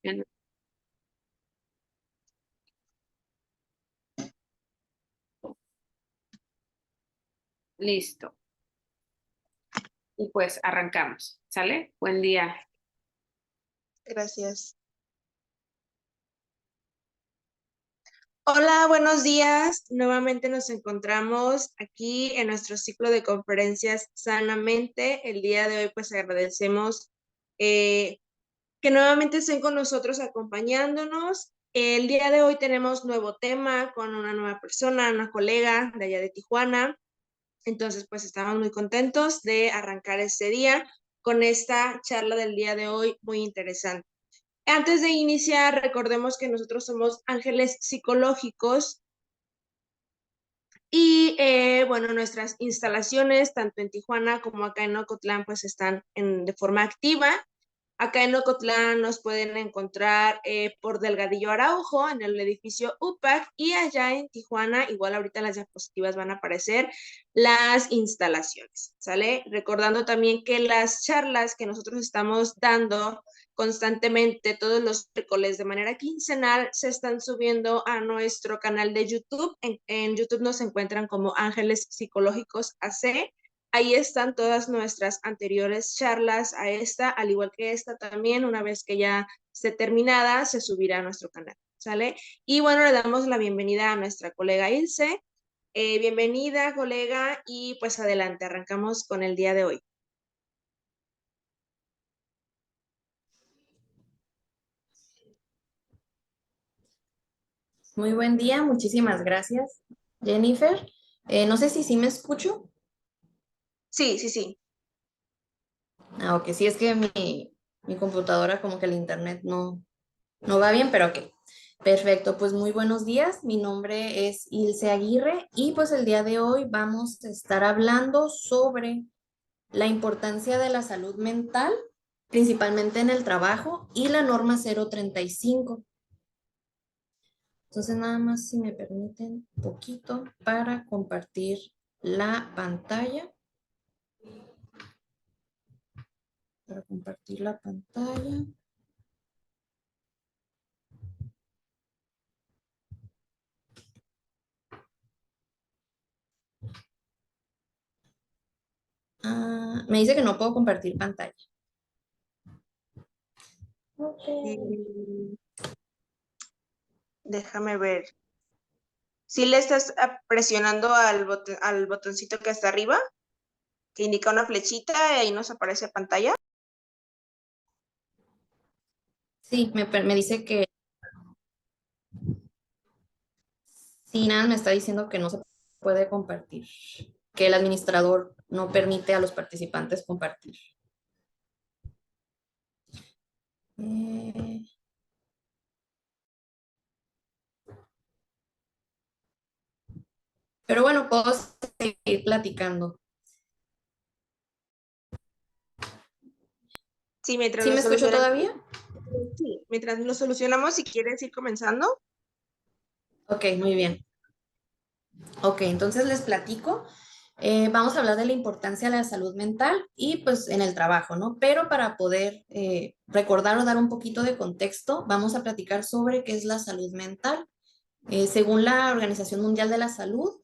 Bien. Listo. Y pues arrancamos. ¿Sale? Buen día. Gracias. Hola, buenos días. Nuevamente nos encontramos aquí en nuestro ciclo de conferencias Sanamente. El día de hoy pues agradecemos que nuevamente estén con nosotros acompañándonos. El día de hoy tenemos nuevo tema con una nueva persona, una colega de allá de Tijuana. Entonces pues estamos muy contentos de arrancar este día con esta charla del día de hoy muy interesante. Antes de iniciar, recordemos que nosotros somos ángeles psicológicos y bueno, nuestras instalaciones, tanto en Tijuana como acá en Ocotlán, pues están de forma activa. Acá en Ocotlán nos pueden encontrar por Delgadillo Araujo, en el edificio UPAC, y allá en Tijuana, igual ahorita en las diapositivas van a aparecer las instalaciones, ¿sale? Recordando también que las charlas que nosotros estamos dando constantemente todos los miércoles de manera quincenal se están subiendo a nuestro canal de YouTube. En YouTube nos encuentran como Ángeles Psicológicos AC. Ahí están todas nuestras anteriores charlas a esta, al igual que esta también, una vez que ya esté terminada, se subirá a nuestro canal, ¿sale? Y bueno, le damos la bienvenida a nuestra colega Ilse. Bienvenida, colega, y pues adelante, arrancamos con el día de hoy. Muy buen día, muchísimas gracias, Jennifer. No sé si sí me escucho. Sí, sí, sí. Ok, sí, es que mi computadora como que el internet no va bien, pero ok. Perfecto, pues muy buenos días. Mi nombre es Ilse Aguirre y pues el día de hoy vamos a estar hablando sobre la importancia de la salud mental, principalmente en el trabajo, y la norma 035. Entonces, nada más si me permiten un poquito para compartir la pantalla. Para compartir la pantalla. Me dice que no puedo compartir pantalla. Ok. Mm, Déjame ver. Si le estás presionando al botoncito que está arriba, que indica una flechita y ahí nos aparece pantalla. Sí, me dice que sí, nada, me está diciendo que no se puede compartir, que el administrador no permite a los participantes compartir. Eh, pero bueno, puedo seguir platicando. Sí, mientras ¿Sí lo me escucho solucionamos. todavía? Sí, mientras lo solucionamos, si quieres ir comenzando. Ok, muy bien. Ok, entonces les platico. Vamos a hablar de la importancia de la salud mental y pues en el trabajo, ¿no? Pero para poder recordar o dar un poquito de contexto, vamos a platicar sobre qué es la salud mental. Según la Organización Mundial de la salud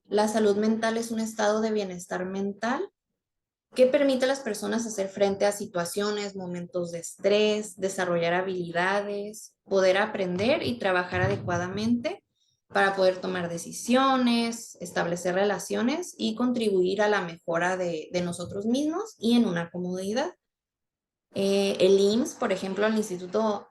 mental es un estado de bienestar mental que permite a las personas hacer frente a situaciones, momentos de estrés, desarrollar habilidades, poder aprender y trabajar adecuadamente para poder tomar decisiones, establecer relaciones y contribuir a la mejora de nosotros mismos y en una comunidad. El IMSS, por ejemplo, el Instituto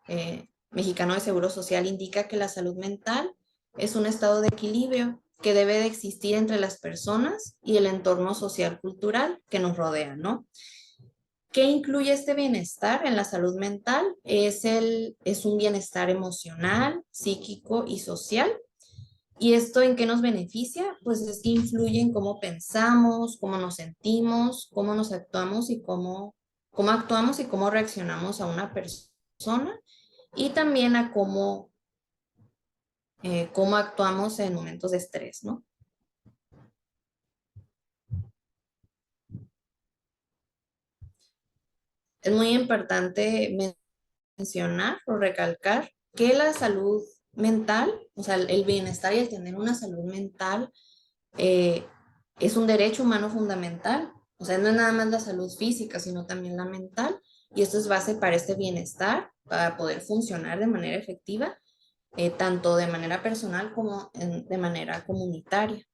Mexicano de Seguro Social, indica que la salud mental es un estado de equilibrio que debe de existir entre las personas y el entorno social cultural que nos rodea, ¿no? ¿Qué incluye este bienestar en la salud mental? Es un bienestar emocional, psíquico y social. ¿Y esto en qué nos beneficia? Pues es que influye en cómo pensamos, cómo nos sentimos, cómo nos actuamos y cómo actuamos y cómo reaccionamos a una persona y también a cómo actuamos en momentos de estrés, ¿no? Es muy importante mencionar o recalcar que la salud mental, o sea, el bienestar y el tener una salud mental eh, es un derecho humano fundamental. O sea, no es nada más la salud física, sino también la mental. Y esto es base para este bienestar, para poder funcionar de manera efectiva, tanto de manera personal como de manera comunitaria.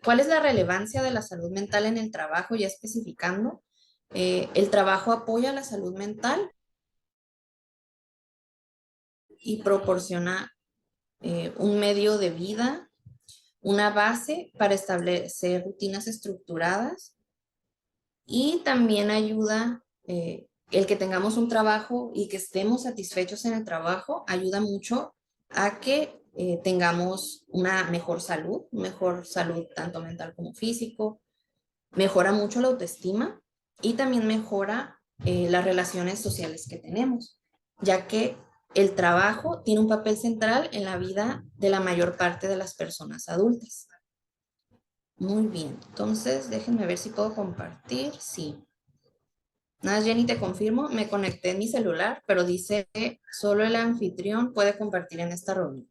¿Cuál es la relevancia de la salud mental en el trabajo? Ya especificando, el trabajo apoya la salud mental y proporciona un medio de vida, una base para establecer rutinas estructuradas y también ayuda el que tengamos un trabajo y que estemos satisfechos en el trabajo, ayuda mucho a que tengamos una mejor salud tanto mental como físico, mejora mucho la autoestima y también mejora las relaciones sociales que tenemos, ya que el trabajo tiene un papel central en la vida de la mayor parte de las personas adultas. Muy bien, entonces déjenme ver si puedo compartir. Sí. Nada, Jenny, te confirmo, me conecté en mi celular, pero dice que solo el anfitrión puede compartir en esta reunión.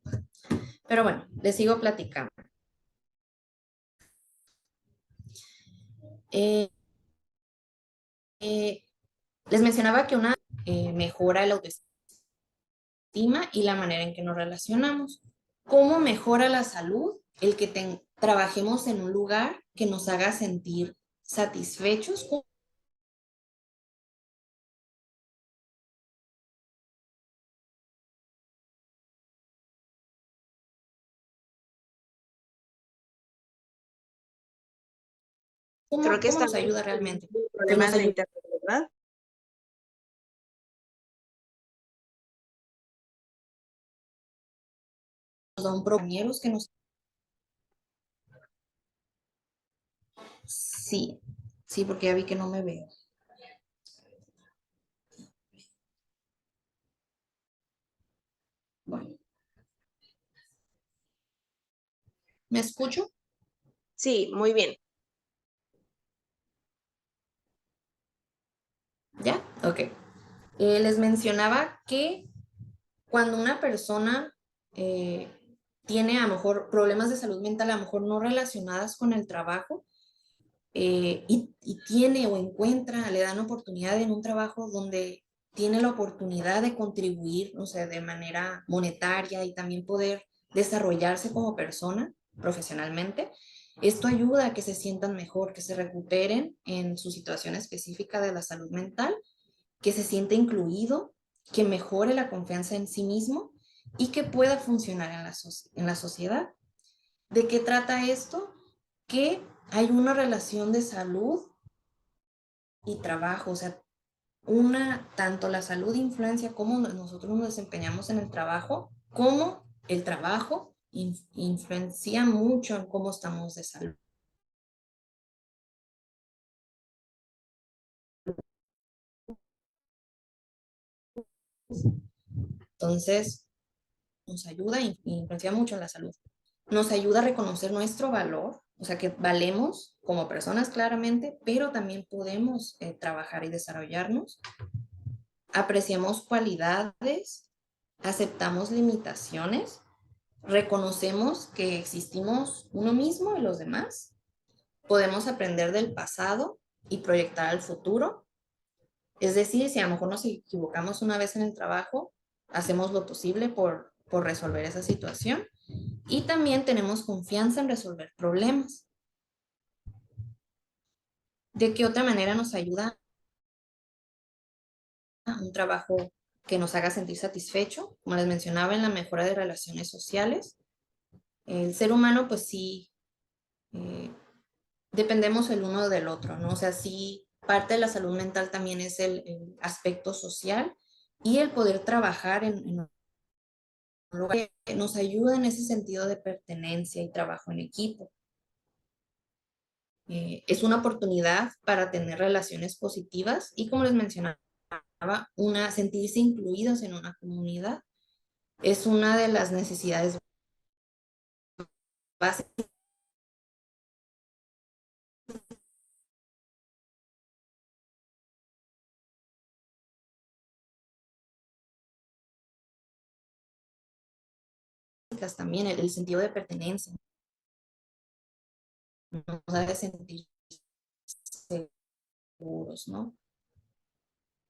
Pero bueno, les sigo platicando. Eh, eh, Les mencionaba que una mejora la autoestima y la manera en que nos relacionamos. ¿Cómo mejora la salud? El que trabajemos en un lugar que nos haga sentir satisfechos. Creo que ¿Cómo nos estamos ayuda teniendo realmente? Pues nos problemas de ayuda internet, ¿verdad? a un compañeros que nos... Sí, sí, porque ya vi que no me veo. Bueno, ¿me escucho? Sí, muy bien. ¿Ya? Ok. Les mencionaba que cuando una persona eh, tiene a lo mejor problemas de salud mental, a lo mejor no relacionadas con el trabajo, y tiene o encuentra, le dan oportunidad en un trabajo donde tiene la oportunidad de contribuir, o sea, de manera monetaria y también poder desarrollarse como persona profesionalmente, esto ayuda a que se sientan mejor, que se recuperen en su situación específica de la salud mental, que se siente incluido, que mejore la confianza en sí mismo y que pueda funcionar en la sociedad. ¿De qué trata esto? Que hay una relación de salud y trabajo, o sea, tanto la salud influencia cómo nosotros nos desempeñamos en el trabajo, como el trabajo influencia mucho en cómo estamos de salud. Entonces, nos ayuda y influencia mucho en la salud. Nos ayuda a reconocer nuestro valor, o sea, que valemos como personas claramente, pero también podemos trabajar y desarrollarnos. Apreciamos cualidades, aceptamos limitaciones, reconocemos que existimos uno mismo y los demás, podemos aprender del pasado y proyectar al futuro. Es decir, si a lo mejor nos equivocamos una vez en el trabajo, hacemos lo posible por resolver esa situación y también tenemos confianza en resolver problemas. ¿De qué otra manera nos ayuda a un trabajo que nos haga sentir satisfecho? Como les mencionaba, en la mejora de relaciones sociales. El ser humano, pues sí, eh, dependemos el uno del otro, ¿no? O sea, sí, parte de la salud mental también es el aspecto social y el poder trabajar en un lugar que nos ayuda en ese sentido de pertenencia y trabajo en equipo. Es una oportunidad para tener relaciones positivas y, como les mencionaba, sentirse incluidos en una comunidad es una de las necesidades básicas también, el sentido de pertenencia, nos da de sentir seguros, ¿no?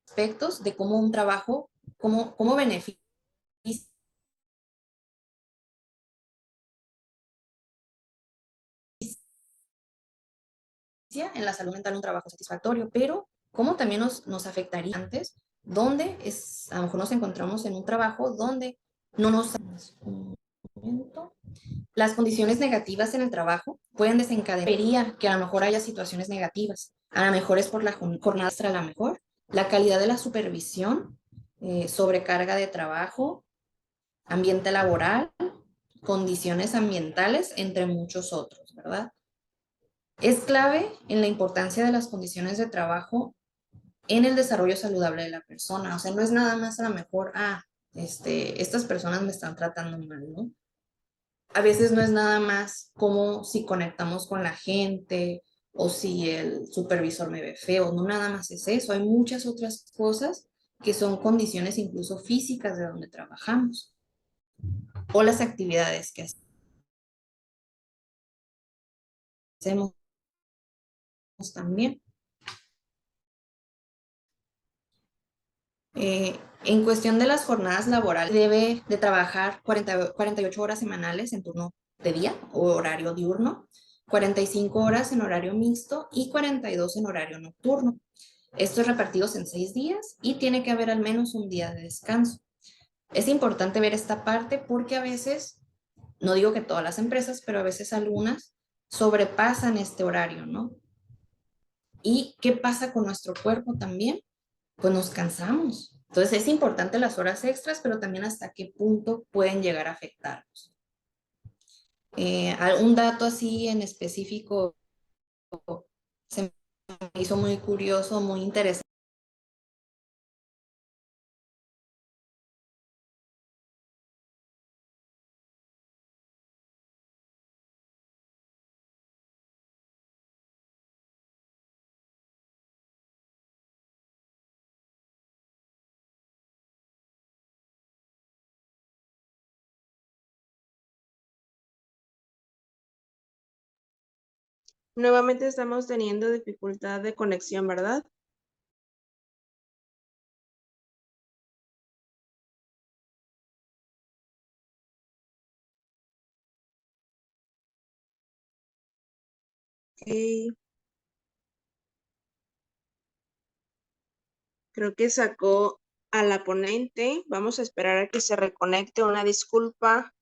Aspectos de cómo un trabajo, cómo beneficia en la salud mental un trabajo satisfactorio, pero cómo también nos afectaría antes, donde a lo mejor nos encontramos en un trabajo donde no nos... Un momento. Las condiciones negativas en el trabajo pueden desencadenar que a lo mejor haya situaciones negativas. A lo mejor es por la jornada extra, a lo mejor la calidad de la supervisión, sobrecarga de trabajo, ambiente laboral, condiciones ambientales, entre muchos otros, ¿verdad? Es clave en la importancia de las condiciones de trabajo en el desarrollo saludable de la persona. O sea, no es nada más a lo mejor, estas personas me están tratando mal, ¿no? A veces no es nada más como si conectamos con la gente o si el supervisor me ve feo, no nada más es eso. Hay muchas otras cosas que son condiciones incluso físicas de donde trabajamos o las actividades que hacemos también. En cuestión de las jornadas laborales, debe de trabajar 48 horas semanales en turno de día o horario diurno, 45 horas en horario mixto y 42 en horario nocturno. Estos repartidos en 6 días y tiene que haber al menos un día de descanso. Es importante ver esta parte porque a veces, no digo que todas las empresas, pero a veces algunas sobrepasan este horario, ¿no? ¿Y qué pasa con nuestro cuerpo también? Pues nos cansamos. Entonces es importante las horas extras, pero también hasta qué punto pueden llegar a afectarnos. Un dato así en específico se me hizo muy curioso, muy interesante. Nuevamente estamos teniendo dificultad de conexión, ¿verdad? Ok. Creo que sacó a la ponente. Vamos a esperar a que se reconecte. Una disculpa.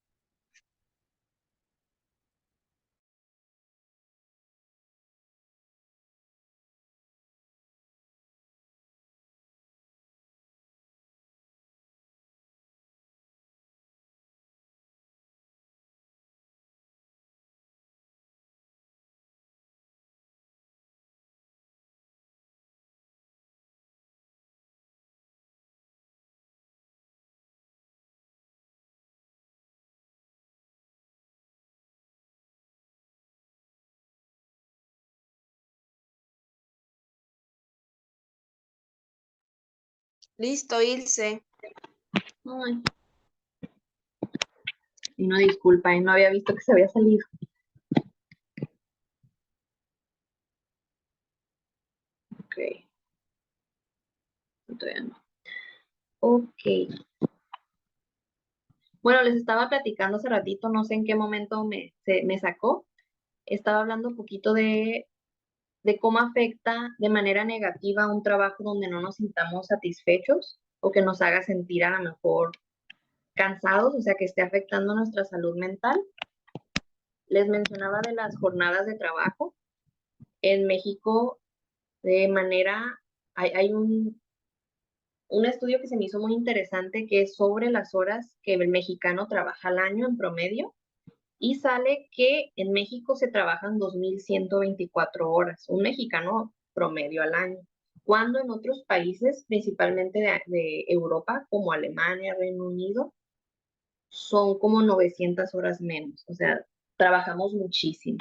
Listo, Ilse. Ay, y no, disculpa, no había visto que se había salido. Ok, todavía no. Ok. Bueno, les estaba platicando hace ratito, no sé en qué momento me sacó. Estaba hablando un poquito de cómo afecta de manera negativa un trabajo donde no nos sintamos satisfechos o que nos haga sentir a lo mejor cansados, o sea, que esté afectando nuestra salud mental. Les mencionaba de las jornadas de trabajo. En México, de manera, hay un estudio que se me hizo muy interesante que es sobre las horas que el mexicano trabaja al año en promedio y sale que en México se trabajan 2.124 horas, un mexicano promedio al año, cuando en otros países, principalmente de Europa, como Alemania, Reino Unido, son como 900 horas menos, o sea, trabajamos muchísimo.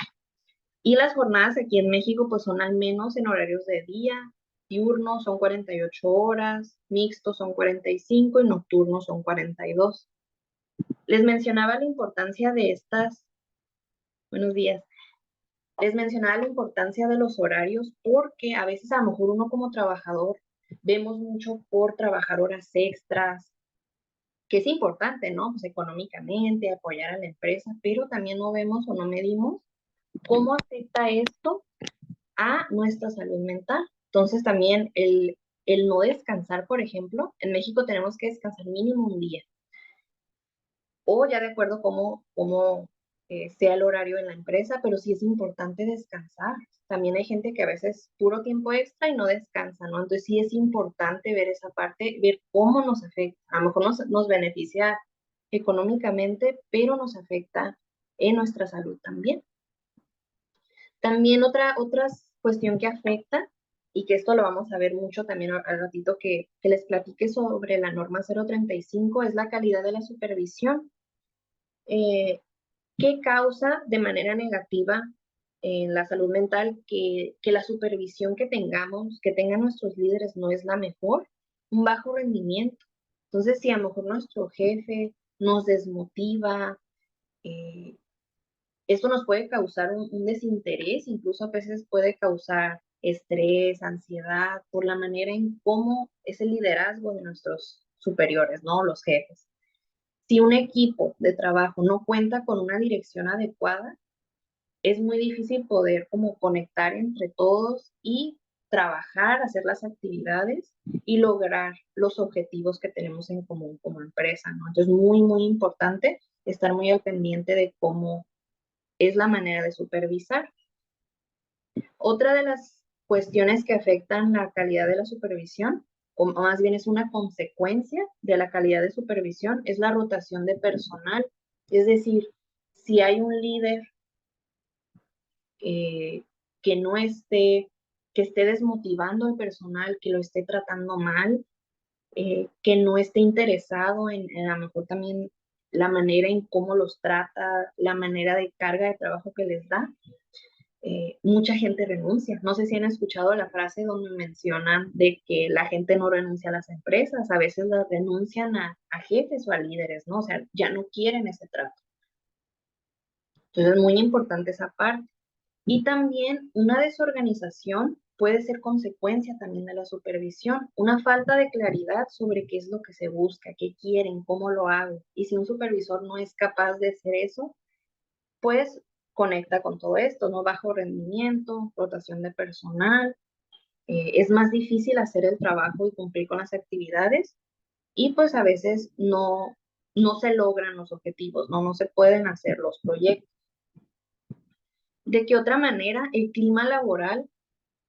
Y las jornadas aquí en México pues son al menos en horarios de día, diurno son 48 horas, mixtos son 45 y nocturnos son 42. Les mencionaba la importancia de estas, buenos días, les mencionaba la importancia de los horarios porque a veces a lo mejor uno como trabajador vemos mucho por trabajar horas extras, que es importante, ¿no? Pues económicamente, apoyar a la empresa, pero también no vemos o no medimos cómo afecta esto a nuestra salud mental. Entonces también el no descansar, por ejemplo, en México tenemos que descansar mínimo un día, o ya de acuerdo cómo sea el horario en la empresa, pero sí es importante descansar. También hay gente que a veces puro tiempo extra y no descansa, ¿no? Entonces sí es importante ver esa parte, ver cómo nos afecta. A lo mejor nos beneficia económicamente, pero nos afecta en nuestra salud también. También otra cuestión que afecta, y que esto lo vamos a ver mucho también al ratito que les platique sobre la norma 035, es la calidad de la supervisión. ¿Qué causa de manera negativa en la salud mental que la supervisión que tengamos, que tengan nuestros líderes no es la mejor? Un bajo rendimiento. Entonces, si a lo mejor nuestro jefe nos desmotiva, eh, esto nos puede causar un desinterés, incluso a veces puede causar estrés, ansiedad, por la manera en cómo es el liderazgo de nuestros superiores, ¿no? Los jefes. Si un equipo de trabajo no cuenta con una dirección adecuada, es muy difícil poder como conectar entre todos y trabajar, hacer las actividades y lograr los objetivos que tenemos en común como empresa, ¿no? Entonces, muy, muy importante estar muy al pendiente de cómo es la manera de supervisar. Otra de las cuestiones que afectan la calidad de la supervisión, o más bien es una consecuencia de la calidad de supervisión, es la rotación de personal. Es decir, si hay un líder eh, que no esté, que esté desmotivando al personal, que lo esté tratando mal, que no esté interesado en a lo mejor también la manera en cómo los trata, la manera de carga de trabajo que les da, mucha gente renuncia. No sé si han escuchado la frase donde mencionan de que la gente no renuncia a las empresas, a veces las renuncian a jefes o a líderes, ¿no? O sea, ya no quieren ese trato. Entonces es muy importante esa parte. Y también una desorganización puede ser consecuencia también de la supervisión, una falta de claridad sobre qué es lo que se busca, qué quieren, cómo lo hago. Y si un supervisor no es capaz de hacer eso, pues conecta con todo esto, ¿no? Bajo rendimiento, rotación de personal, es más difícil hacer el trabajo y cumplir con las actividades y pues a veces no se logran los objetivos, no se pueden hacer los proyectos. ¿De qué otra manera el clima laboral?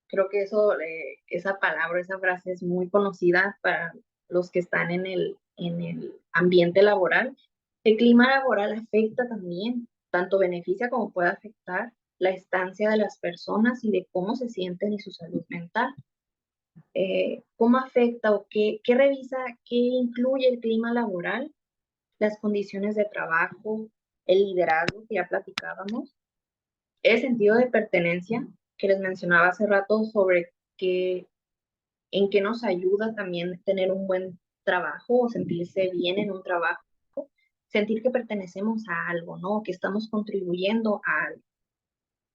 Creo que eso, esa palabra, esa frase es muy conocida para los que están en el ambiente laboral. El clima laboral afecta también, tanto beneficia como puede afectar la estancia de las personas y de cómo se sienten y su salud mental. ¿Cómo afecta o qué revisa, qué incluye el clima laboral? Las condiciones de trabajo, el liderazgo que ya platicábamos, el sentido de pertenencia que les mencionaba hace rato sobre que en qué nos ayuda también tener un buen trabajo o sentirse bien en un trabajo, sentir que pertenecemos a algo, ¿no? Que estamos contribuyendo a algo.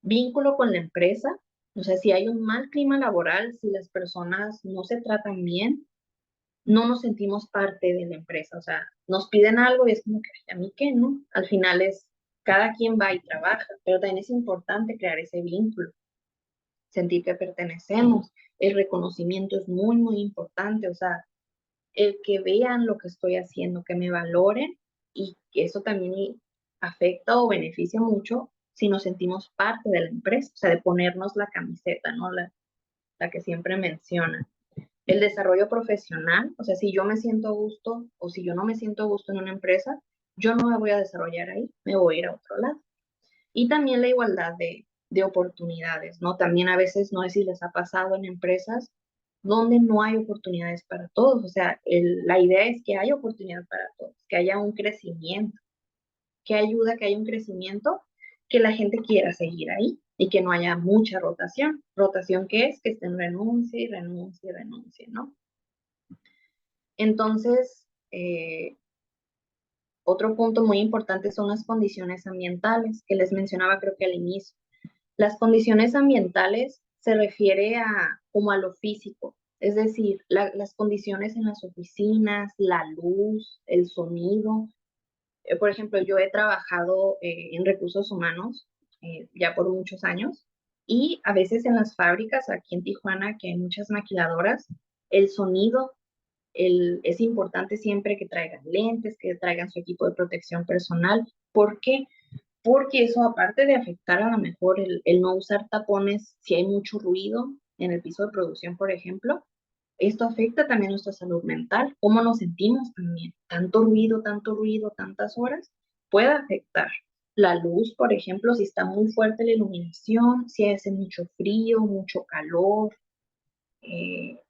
Vínculo con la empresa, o sea, si hay un mal clima laboral, si las personas no se tratan bien, no nos sentimos parte de la empresa, o sea, nos piden algo y es como que a mí qué, ¿no? Al final es, cada quien va y trabaja, pero también es importante crear ese vínculo, sentir que pertenecemos. El reconocimiento es muy, muy importante, o sea, el que vean lo que estoy haciendo, que me valoren y que eso también afecta o beneficia mucho si nos sentimos parte de la empresa, o sea, de ponernos la camiseta, ¿no? La que siempre menciona. El desarrollo profesional, o sea, si yo me siento a gusto o si yo no me siento a gusto en una empresa, yo no me voy a desarrollar ahí, me voy a ir a otro lado. Y también la igualdad de oportunidades, ¿no? También a veces, no sé si les ha pasado en empresas donde no hay oportunidades para todos, o sea, la idea es que haya oportunidad para todos, que haya un crecimiento, que ayuda a que haya un crecimiento, que la gente quiera seguir ahí y que no haya mucha rotación. ¿Rotación qué es? Que estén renuncie y renuncie y renuncie, ¿no? Entonces, otro punto muy importante son las condiciones ambientales, que les mencionaba creo que al inicio. Las condiciones ambientales se refiere a como a lo físico, es decir, las condiciones en las oficinas, la luz, el sonido. Por ejemplo, yo he trabajado en recursos humanos ya por muchos años y a veces en las fábricas aquí en Tijuana, que hay muchas maquiladoras, el sonido es importante siempre que traigan lentes, que traigan su equipo de protección personal. ¿Por qué? Porque eso, aparte de afectar a lo mejor el no usar tapones si hay mucho ruido en el piso de producción, por ejemplo, esto afecta también nuestra salud mental, cómo nos sentimos también. Tanto ruido, tantas horas, puede afectar. La luz, por ejemplo, si está muy fuerte la iluminación, si hace mucho frío, mucho calor, eh,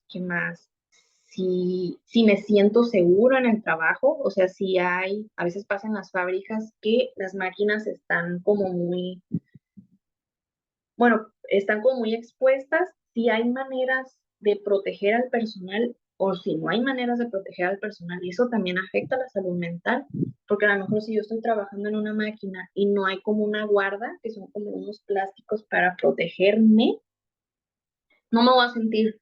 ¿qué más? Si me siento segura en el trabajo, o sea, si hay, a veces pasa en las fábricas que las máquinas están como muy, bueno, están como muy expuestas, si hay maneras de proteger al personal o si no hay maneras de proteger al personal, y eso también afecta a la salud mental, porque a lo mejor si yo estoy trabajando en una máquina y no hay como una guarda, que son como unos plásticos para protegerme, no me voy a sentir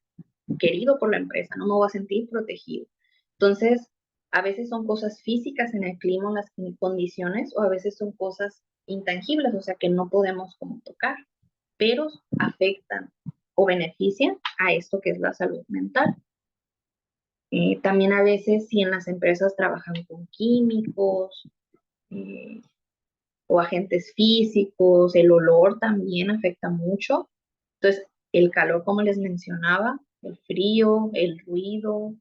querido por la empresa, no me voy a sentir protegido. Entonces, a veces son cosas físicas en el clima, en las condiciones, o a veces son cosas intangibles, o sea, que no podemos como tocar, pero afectan o benefician a esto que es la salud mental. También a veces si en las empresas trabajan con químicos eh, o agentes físicos, el olor también afecta mucho. Entonces, el calor, como les mencionaba, el frío, el ruido.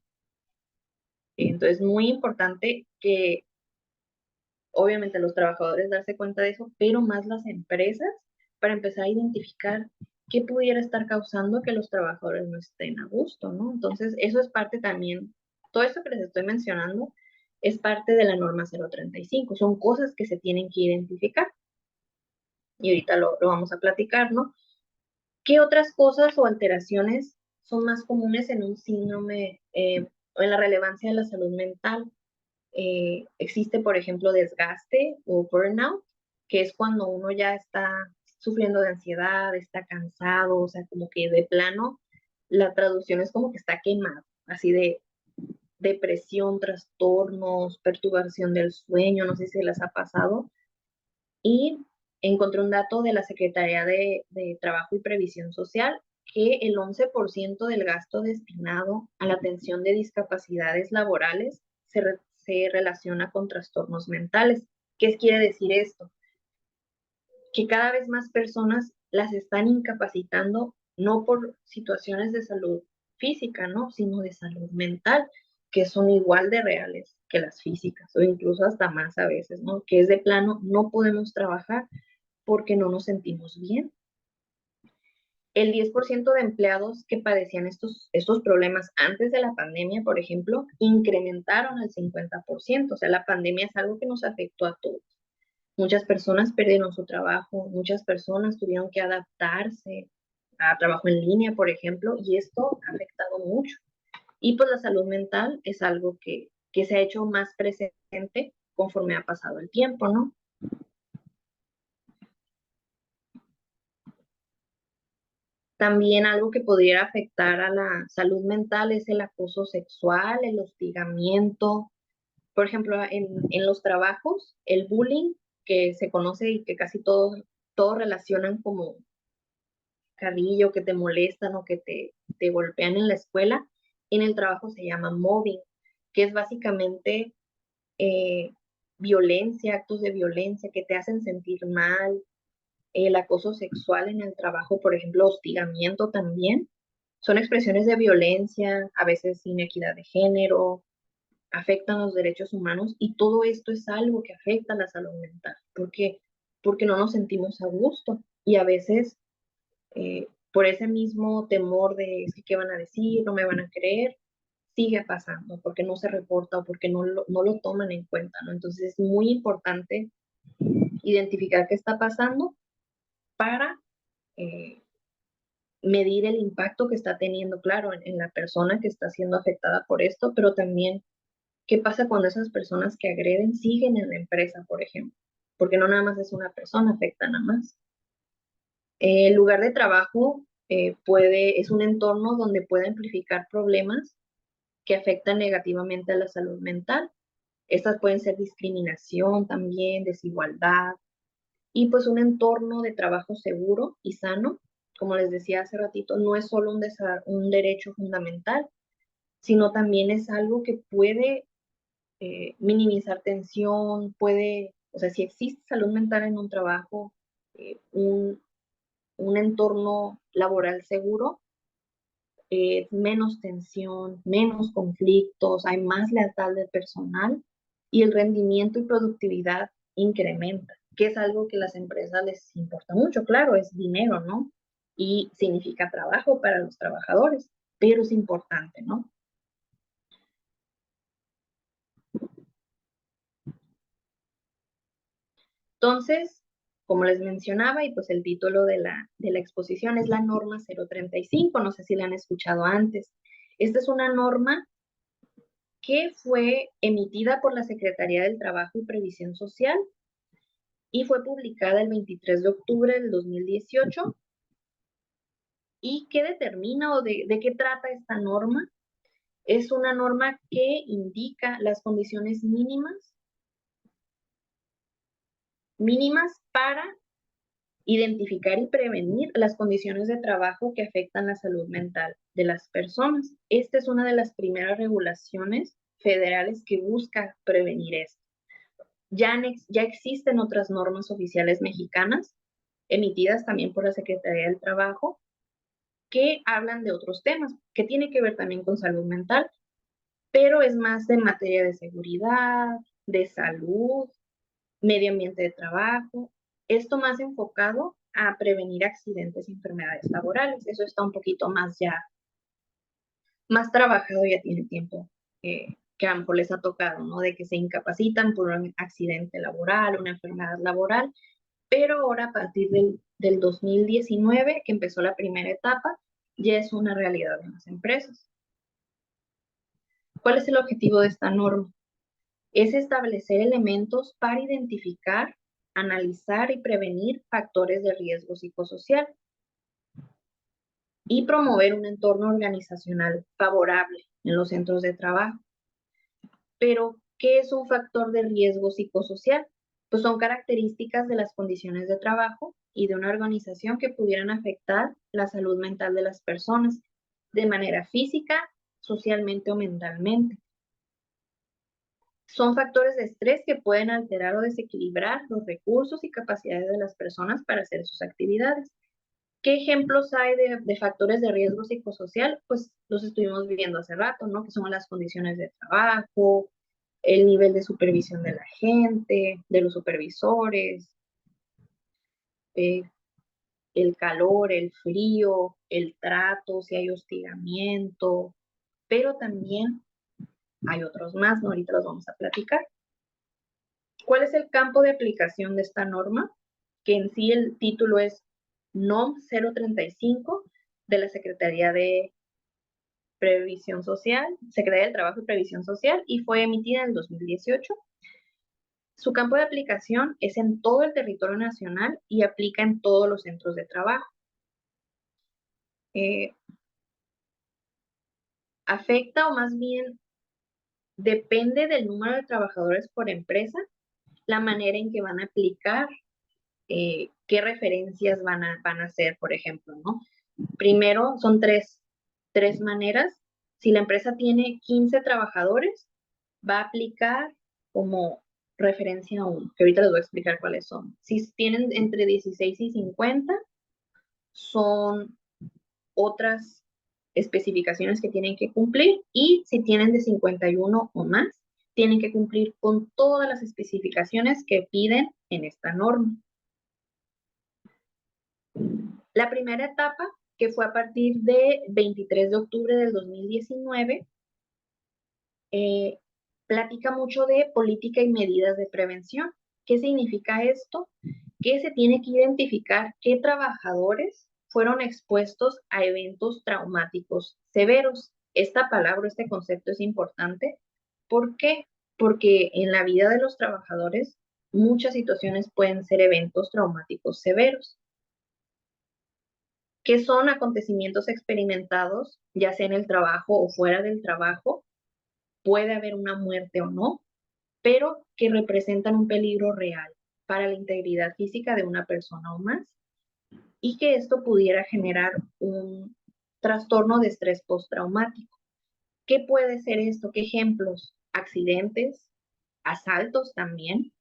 Entonces, muy importante que obviamente los trabajadores darse cuenta de eso, pero más las empresas para empezar a identificar qué pudiera estar causando que los trabajadores no estén a gusto, ¿no? Entonces, eso es parte también, todo esto que les estoy mencionando es parte de la norma 035, son cosas que se tienen que identificar y ahorita lo vamos a platicar, ¿no? ¿Qué otras cosas o alteraciones son más comunes en un síndrome o en la relevancia de la salud mental? Existe, por ejemplo, desgaste o burnout, que es cuando uno ya está sufriendo de ansiedad, está cansado, o sea, como que de plano, la traducción es como que está quemado, así de depresión, trastornos, perturbación del sueño, no sé si les ha pasado. Y encontré un dato de la Secretaría de Trabajo y Previsión Social que el 11% del gasto destinado a la atención de discapacidades laborales se relaciona con trastornos mentales. ¿Qué quiere decir esto? Que cada vez más personas las están incapacitando no por situaciones de salud física, ¿no? Sino de salud mental, que son igual de reales que las físicas o incluso hasta más a veces, ¿no? Que es de plano, no podemos trabajar porque no nos sentimos bien. El 10% de empleados que padecían estos problemas antes de la pandemia, por ejemplo, incrementaron al 50%. O sea, la pandemia es algo que nos afectó a todos. Muchas personas perdieron su trabajo, muchas personas tuvieron que adaptarse a trabajo en línea, por ejemplo, y esto ha afectado mucho. Y pues la salud mental es algo que se ha hecho más presente conforme ha pasado el tiempo, ¿no? También algo que podría afectar a la salud mental es el acoso sexual, el hostigamiento. Por ejemplo, en los trabajos, el bullying, que se conoce y que casi todos relacionan como carrillo, que te molestan o que te golpean en la escuela, en el trabajo se llama mobbing, que es básicamente eh, violencia, actos de violencia que te hacen sentir mal, el acoso sexual en el trabajo, por ejemplo, hostigamiento también, son expresiones de violencia, a veces inequidad de género, afectan los derechos humanos y todo esto es algo que afecta a la salud mental. ¿Por qué? Porque no nos sentimos a gusto y a veces por ese mismo temor de es que qué van a decir, no me van a creer, sigue pasando porque no se reporta o porque no lo toman en cuenta, ¿no? Entonces es muy importante identificar qué está pasando para eh, medir el impacto que está teniendo, claro, en la persona que está siendo afectada por esto, pero también ¿Qué pasa cuando esas personas que agreden siguen en la empresa, por ejemplo? Porque no nada más es una persona, afectan a más. El lugar de trabajo es un entorno donde puede amplificar problemas que afectan negativamente a la salud mental. Estas pueden ser discriminación también, desigualdad, y pues un entorno de trabajo seguro y sano, como les decía hace ratito, no es solo un derecho fundamental, sino también es algo que puede minimizar tensión, o sea, si existe salud mental en un trabajo, un entorno laboral seguro, menos tensión, menos conflictos, hay más lealtad del personal y el rendimiento y productividad incrementa, que es algo que a las empresas les importa mucho, claro, es dinero, ¿no? Y significa trabajo para los trabajadores, pero es importante, ¿no? Entonces, como les mencionaba, y pues el título de la exposición es la norma 035, no sé si la han escuchado antes. Esta es una norma que fue emitida por la Secretaría del Trabajo y Previsión Social y fue publicada el 23 de octubre del 2018. ¿Y qué determina o de qué trata esta norma? Es una norma que indica las condiciones mínimas para identificar y prevenir las condiciones de trabajo que afectan la salud mental de las personas. Esta es una de las primeras regulaciones federales que busca prevenir esto. Ya existen otras normas oficiales mexicanas, emitidas también por la Secretaría del Trabajo, que hablan de otros temas, que tiene que ver también con salud mental, pero es más de materia de seguridad, de salud, medio ambiente de trabajo, esto más enfocado a prevenir accidentes y enfermedades laborales. Eso está un poquito más trabajado, ya tiene tiempo que a lo mejor les ha tocado, ¿no? De que se incapacitan por un accidente laboral, una enfermedad laboral, pero ahora a partir del 2019, que empezó la primera etapa, ya es una realidad en las empresas. ¿Cuál es el objetivo de esta norma? Es establecer elementos para identificar, analizar y prevenir factores de riesgo psicosocial y promover un entorno organizacional favorable en los centros de trabajo. Pero, ¿qué es un factor de riesgo psicosocial? Pues son características de las condiciones de trabajo y de una organización que pudieran afectar la salud mental de las personas de manera física, socialmente o mentalmente. Son factores de estrés que pueden alterar o desequilibrar los recursos y capacidades de las personas para hacer sus actividades. ¿Qué ejemplos hay de factores de riesgo psicosocial? Pues los estuvimos viviendo hace rato, ¿no? Que son las condiciones de trabajo, el nivel de supervisión de la gente, de los supervisores, eh, el calor, el frío, el trato, si hay hostigamiento, pero también hay otros más, ¿no? Ahorita los vamos a platicar. ¿Cuál es el campo de aplicación de esta norma? Que en sí el título es NOM 035 de la Secretaría de Previsión Social, Secretaría del Trabajo y Previsión Social, y fue emitida en el 2018. Su campo de aplicación es en todo el territorio nacional y aplica en todos los centros de trabajo. Afecta o más bien depende del número de trabajadores por empresa, la manera en que van a aplicar, qué referencias van a hacer, por ejemplo, ¿no? Primero, son tres maneras. Si la empresa tiene 15 trabajadores, va a aplicar como referencia 1, que ahorita les voy a explicar cuáles son. Si tienen entre 16 y 50, son otras especificaciones que tienen que cumplir, y si tienen de 51 o más, tienen que cumplir con todas las especificaciones que piden en esta norma. La primera etapa, que fue a partir de 23 de octubre del 2019, platica mucho de política y medidas de prevención. ¿Qué significa esto? Que se tiene que identificar qué trabajadores fueron expuestos a eventos traumáticos severos. Esta palabra, este concepto es importante ¿Por qué? Porque en la vida de los trabajadores muchas situaciones pueden ser eventos traumáticos severos, que son acontecimientos experimentados, ya sea en el trabajo o fuera del trabajo, puede haber una muerte o no, pero que representan un peligro real para la integridad física de una persona o más, y que esto pudiera generar un trastorno de estrés postraumático. ¿Qué puede ser esto? ¿Qué ejemplos? Accidentes, asaltos también,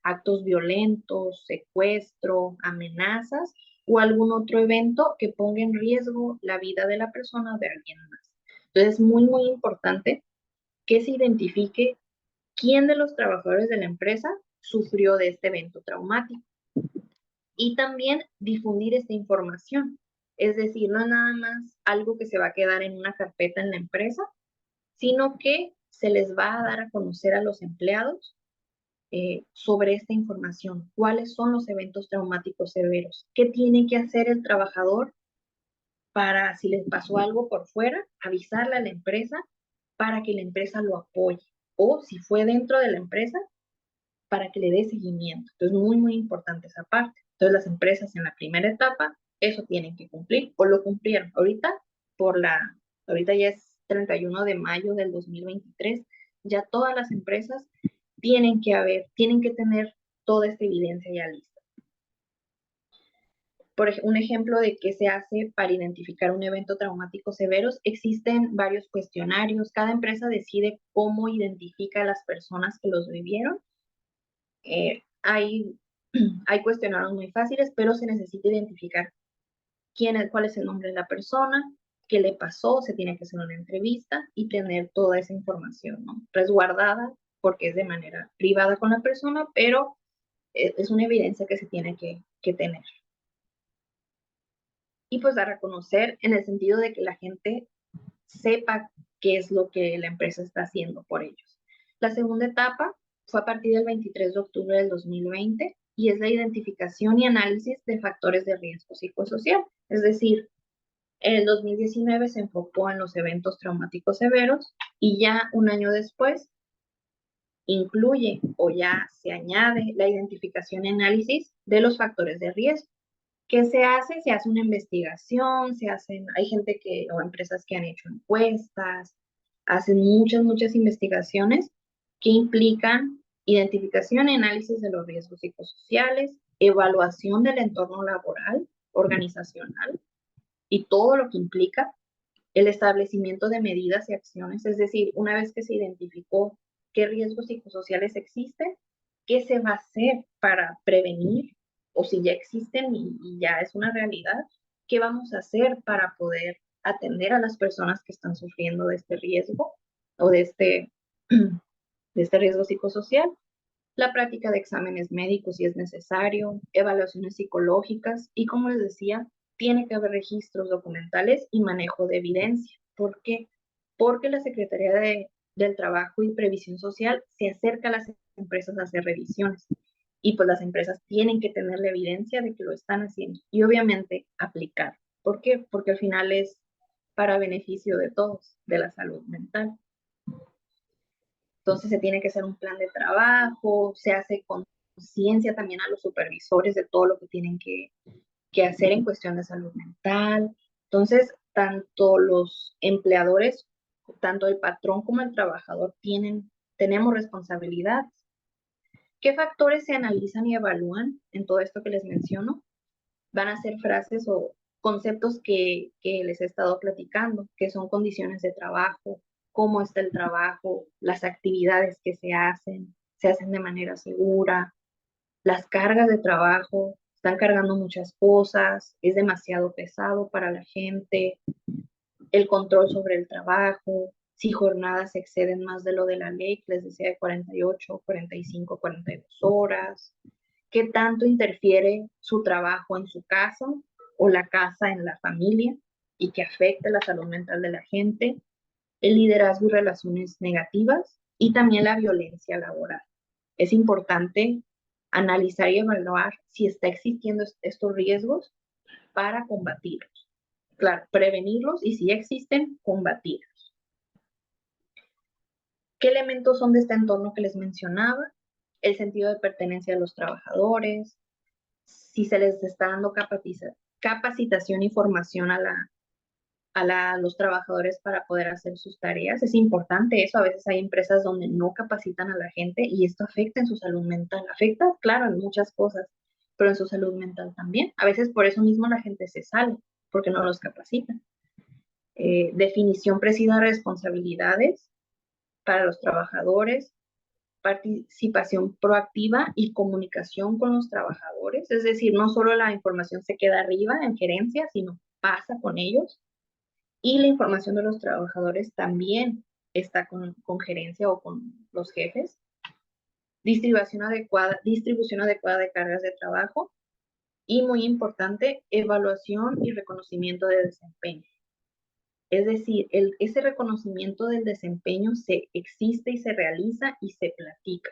actos violentos, secuestro, amenazas o algún otro evento que ponga en riesgo la vida de la persona o de alguien más. Entonces es muy, muy importante que se identifique quién de los trabajadores de la empresa sufrió de este evento traumático y también difundir esta información. Es decir, no es nada más algo que se va a quedar en una carpeta en la empresa, sino que se les va a dar a conocer a los empleados sobre esta información, cuáles son los eventos traumáticos severos, qué tiene que hacer el trabajador para, si les pasó algo por fuera, avisarle a la empresa para que la empresa lo apoye, o si fue dentro de la empresa, para que le dé seguimiento. Entonces, muy, muy importante esa parte. Entonces, las empresas en la primera etapa, eso tienen que cumplir, o lo cumplieron. Ahorita ya es 31 de mayo del 2023, ya todas las empresas tienen que tener toda esta evidencia ya lista. Un ejemplo de qué se hace para identificar un evento traumático severo, existen varios cuestionarios, cada empresa decide cómo identifica a las personas que los vivieron. Hay cuestionarios muy fáciles, pero se necesita identificar cuál es el nombre de la persona, qué le pasó, se tiene que hacer una entrevista y tener toda esa información, ¿no? Resguardada, porque es de manera privada con la persona, pero es una evidencia que se tiene que tener. Y pues dar a conocer en el sentido de que la gente sepa qué es lo que la empresa está haciendo por ellos. La segunda etapa fue a partir del 23 de octubre del 2020 y es la identificación y análisis de factores de riesgo psicosocial. Es decir, en el 2019 se enfocó en los eventos traumáticos severos y ya un año después incluye o ya se añade la identificación y análisis de los factores de riesgo. ¿Qué se hace? Se hace una investigación, hay gente o empresas que han hecho encuestas, hacen muchas investigaciones que implican identificación y análisis de los riesgos psicosociales, evaluación del entorno laboral, organizacional y todo lo que implica el establecimiento de medidas y acciones, es decir, una vez que se identificó qué riesgos psicosociales existen, qué se va a hacer para prevenir, o si ya existen y ya es una realidad, qué vamos a hacer para poder atender a las personas que están sufriendo de este riesgo o de este riesgo psicosocial. La práctica de exámenes médicos si es necesario, evaluaciones psicológicas y, como les decía, tiene que haber registros documentales y manejo de evidencia. ¿Por qué? Porque la Secretaría del Trabajo y Previsión Social se acerca a las empresas a hacer revisiones y pues las empresas tienen que tener la evidencia de que lo están haciendo y obviamente aplicar. ¿Por qué? Porque al final es para beneficio de todos, de la salud mental. Entonces se tiene que hacer un plan de trabajo, se hace conciencia también a los supervisores de todo lo que tienen que hacer en cuestión de salud mental. Entonces, tanto los empleadores, tanto el patrón como el trabajador tenemos responsabilidades. ¿Qué factores se analizan y evalúan en todo esto que les menciono? Van a ser frases o conceptos que les he estado platicando, que son condiciones de trabajo, cómo está el trabajo, las actividades que se hacen de manera segura, las cargas de trabajo, están cargando muchas cosas, es demasiado pesado para la gente, el control sobre el trabajo, si jornadas exceden más de lo de la ley, que les decía de 48, 45, 42 horas, qué tanto interfiere su trabajo en su casa o la casa en la familia y que afecta la salud mental de la gente, el liderazgo y relaciones negativas y también la violencia laboral. Es importante analizar y evaluar si está existiendo estos riesgos para combatirlos. Claro, prevenirlos y si existen, combatirlos. ¿Qué elementos son de este entorno que les mencionaba? El sentido de pertenencia de los trabajadores, si se les está dando capacitación y formación a los trabajadores para poder hacer sus tareas. Es importante eso. A veces hay empresas donde no capacitan a la gente y esto afecta en su salud mental. Afecta, claro, en muchas cosas, pero en su salud mental también. A veces por eso mismo la gente se sale, porque no los capacitan. Definición precisa de responsabilidades para los trabajadores, participación proactiva y comunicación con los trabajadores. Es decir, no solo la información se queda arriba en gerencia, sino pasa con ellos. Y la información de los trabajadores también está con gerencia o con los jefes. Distribución adecuada de cargas de trabajo. Y muy importante, evaluación y reconocimiento de desempeño. Es decir, ese reconocimiento del desempeño existe y se realiza y se platica.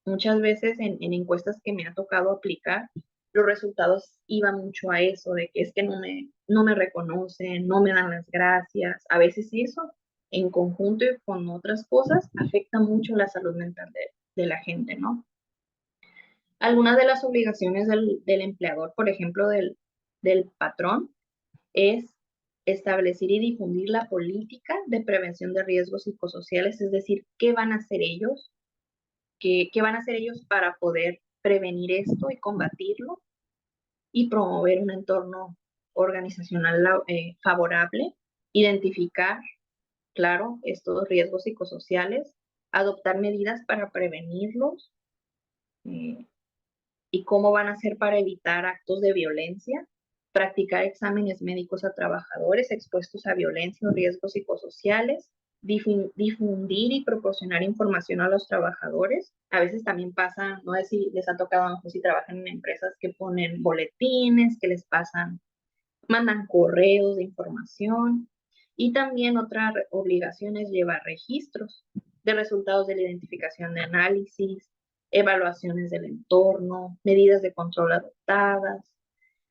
Muchas veces en encuestas que me ha tocado aplicar, los resultados iban mucho a eso, de que es que no me reconocen, no me dan las gracias. A veces eso, en conjunto y con otras cosas, afecta mucho la salud mental de la gente, ¿no? Algunas de las obligaciones del empleador, por ejemplo, del patrón, es establecer y difundir la política de prevención de riesgos psicosociales, es decir, ¿qué van a hacer ellos? ¿Qué van a hacer ellos para poder prevenir esto y combatirlo y promover un entorno organizacional favorable? Identificar, claro, estos riesgos psicosociales, adoptar medidas para prevenirlos y cómo van a hacer para evitar actos de violencia, practicar exámenes médicos a trabajadores expuestos a violencia o riesgos psicosociales, difundir y proporcionar información a los trabajadores. A veces también pasa, no sé si les ha tocado, a lo mejor si trabajan en empresas que ponen boletines, que les pasan, mandan correos de información. Y también otra obligación es llevar registros de resultados de la identificación de análisis, evaluaciones del entorno, medidas de control adoptadas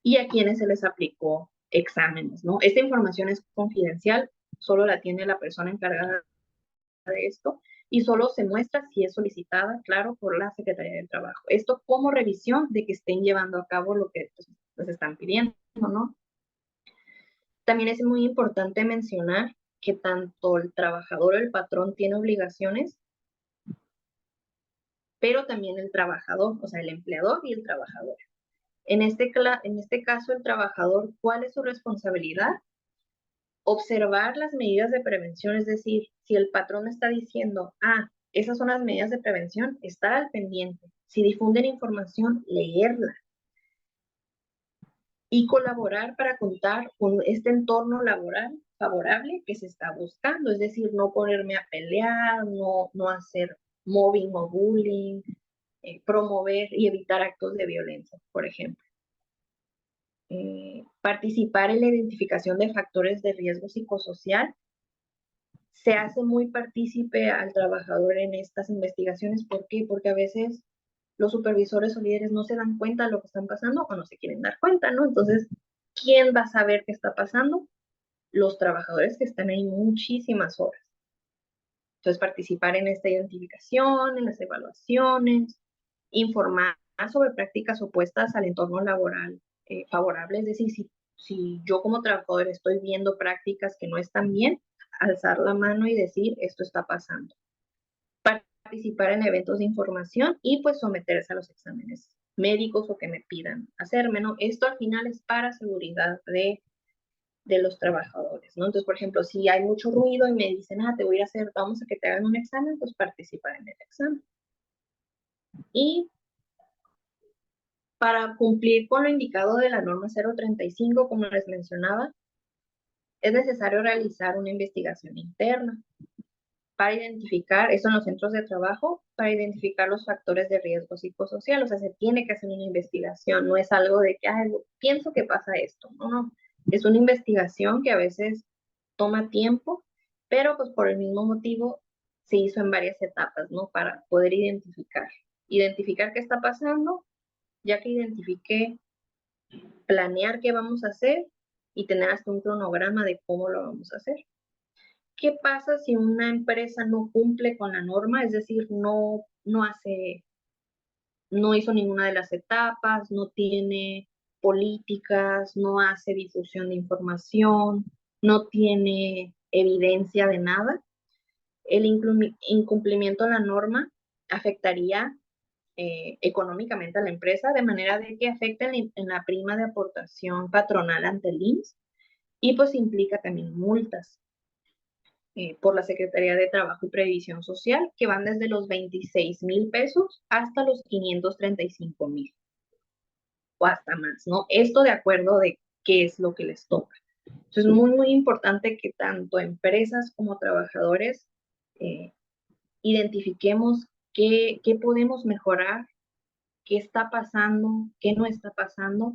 y a quienes se les aplicó exámenes, ¿no? Esta información es confidencial, solo la tiene la persona encargada de esto y solo se muestra si es solicitada, claro, por la Secretaría del Trabajo. Esto como revisión de que estén llevando a cabo lo que pues están pidiendo, ¿no? También es muy importante mencionar que tanto el trabajador o el patrón tiene obligaciones, pero también el trabajador, o sea, el empleador y el trabajador. En este caso, el trabajador, ¿cuál es su responsabilidad? Observar las medidas de prevención, es decir, si el patrón está diciendo, esas son las medidas de prevención, estar al pendiente. Si difunden información, leerla. Y colaborar para contar con este entorno laboral favorable que se está buscando, es decir, no ponerme a pelear, no hacer mobbing o bullying, promover y evitar actos de violencia, por ejemplo. Participar en la identificación de factores de riesgo psicosocial. Se hace muy partícipe al trabajador en estas investigaciones. ¿Por qué? Porque a veces los supervisores o líderes no se dan cuenta de lo que están pasando o no se quieren dar cuenta, ¿no? Entonces, ¿quién va a saber qué está pasando? Los trabajadores que están ahí muchísimas horas. Entonces, participar en esta identificación, en las evaluaciones, informar sobre prácticas opuestas al entorno laboral favorable, es decir, si yo como trabajador estoy viendo prácticas que no están bien, alzar la mano y decir, esto está pasando. Participar en eventos de información y pues someterse a los exámenes médicos o que me pidan hacerme, ¿no? Esto al final es para seguridad de los trabajadores, ¿no? Entonces, por ejemplo, si hay mucho ruido y me dicen, te voy a hacer, vamos a que te hagan un examen, pues participar en el examen. Y para cumplir con lo indicado de la norma 035, como les mencionaba, es necesario realizar una investigación interna para identificar, eso en los centros de trabajo, para identificar los factores de riesgo psicosocial. O sea, se tiene que hacer una investigación, no es algo de que, pienso que pasa esto, no, es una investigación que a veces toma tiempo, pero pues por el mismo motivo se hizo en varias etapas, ¿no? Para poder identificar qué está pasando, ya que identifiqué, planear qué vamos a hacer y tener hasta un cronograma de cómo lo vamos a hacer. ¿qué pasa si una empresa no cumple con la norma? Es decir, no hizo ninguna de las etapas, no tiene políticas, no hace difusión de información, no tiene evidencia de nada. El incumplimiento de la norma afectaría económicamente a la empresa, de manera de que afecte en la prima de aportación patronal ante el IMSS y pues implica también multas por la Secretaría de Trabajo y Previsión Social, que van desde los 26,000 pesos hasta los 535,000 o hasta más, ¿no? Esto de acuerdo de qué es lo que les toca. Entonces es muy, muy importante que tanto empresas como trabajadores identifiquemos qué podemos mejorar, qué está pasando, qué no está pasando,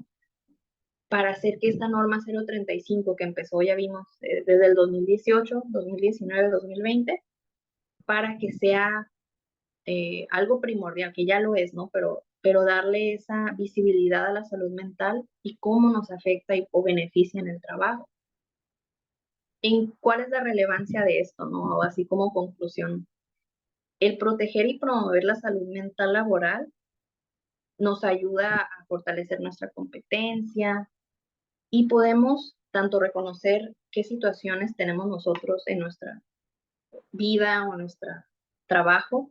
para hacer que esta norma 035 que empezó, ya vimos, desde el 2018, 2019, 2020, para que sea algo primordial, que ya lo es, ¿no? Pero darle esa visibilidad a la salud mental y cómo nos afecta o beneficia en el trabajo. ¿Cuál es la relevancia de esto, no? Así como conclusión, el proteger y promover la salud mental laboral nos ayuda a fortalecer nuestra competencia y podemos tanto reconocer qué situaciones tenemos nosotros en nuestra vida o en nuestro trabajo,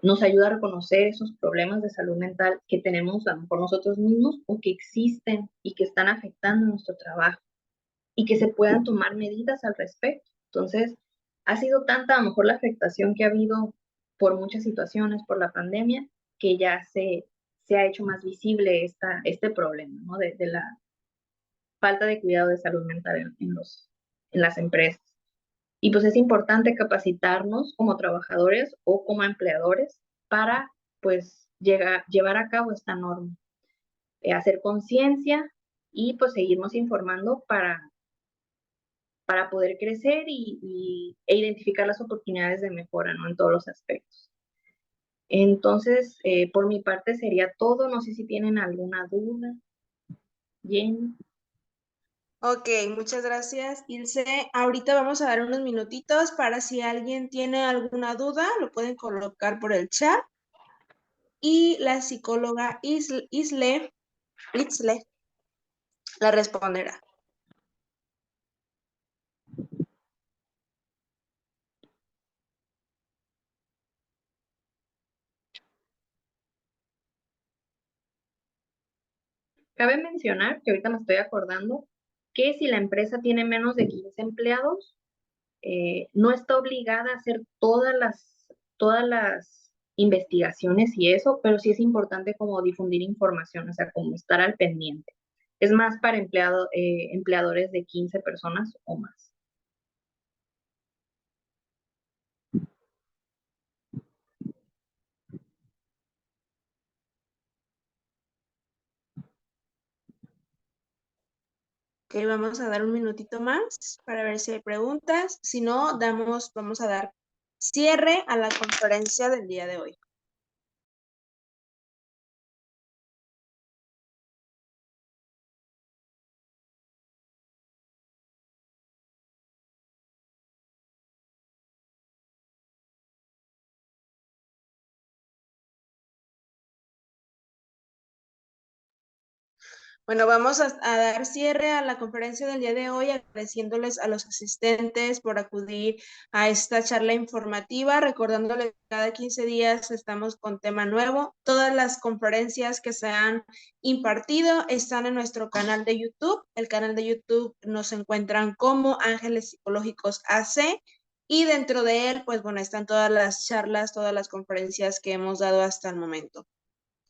nos ayuda a reconocer esos problemas de salud mental que tenemos a lo mejor nosotros mismos o que existen y que están afectando nuestro trabajo y que se puedan tomar medidas al respecto. Entonces, ha sido tanta a lo mejor la afectación que ha habido por muchas situaciones, por la pandemia, que ya se ha hecho más visible este problema, ¿no? De la falta de cuidado de salud mental en las empresas. Y pues es importante capacitarnos como trabajadores o como empleadores para pues llevar a cabo esta norma, hacer conciencia y pues seguirnos informando para poder crecer e identificar las oportunidades de mejora, ¿no? En todos los aspectos. Entonces, por mi parte sería todo. No sé si tienen alguna duda. Jenny. Ok, muchas gracias, Ilse. Ahorita vamos a dar unos minutitos para si alguien tiene alguna duda, lo pueden colocar por el chat. Y la psicóloga Itzle la responderá. Cabe mencionar que ahorita me estoy acordando que si la empresa tiene menos de 15 empleados, no está obligada a hacer todas las investigaciones y eso, pero sí es importante como difundir información, o sea, como estar al pendiente. Es más para empleadores de 15 personas o más. Ok, vamos a dar un minutito más para ver si hay preguntas. Si no, vamos a dar cierre a la conferencia del día de hoy. Bueno, vamos a dar cierre a la conferencia del día de hoy, agradeciéndoles a los asistentes por acudir a esta charla informativa, recordándoles que cada 15 días estamos con tema nuevo. Todas las conferencias que se han impartido están en nuestro canal de YouTube. El canal de YouTube nos encuentran como Ángeles Psicológicos AC. Y dentro de él, pues bueno, están todas las charlas, todas las conferencias que hemos dado hasta el momento.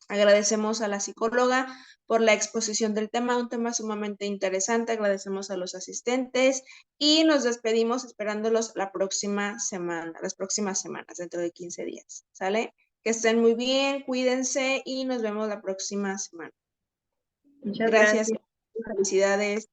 Agradecemos a la psicóloga por la exposición del tema, un tema sumamente interesante. Agradecemos a los asistentes y nos despedimos esperándolos la próxima semana, las próximas semanas, dentro de 15 días. ¿Sale? Que estén muy bien, cuídense y nos vemos la próxima semana. Muchas Gracias. gracias. Felicidades.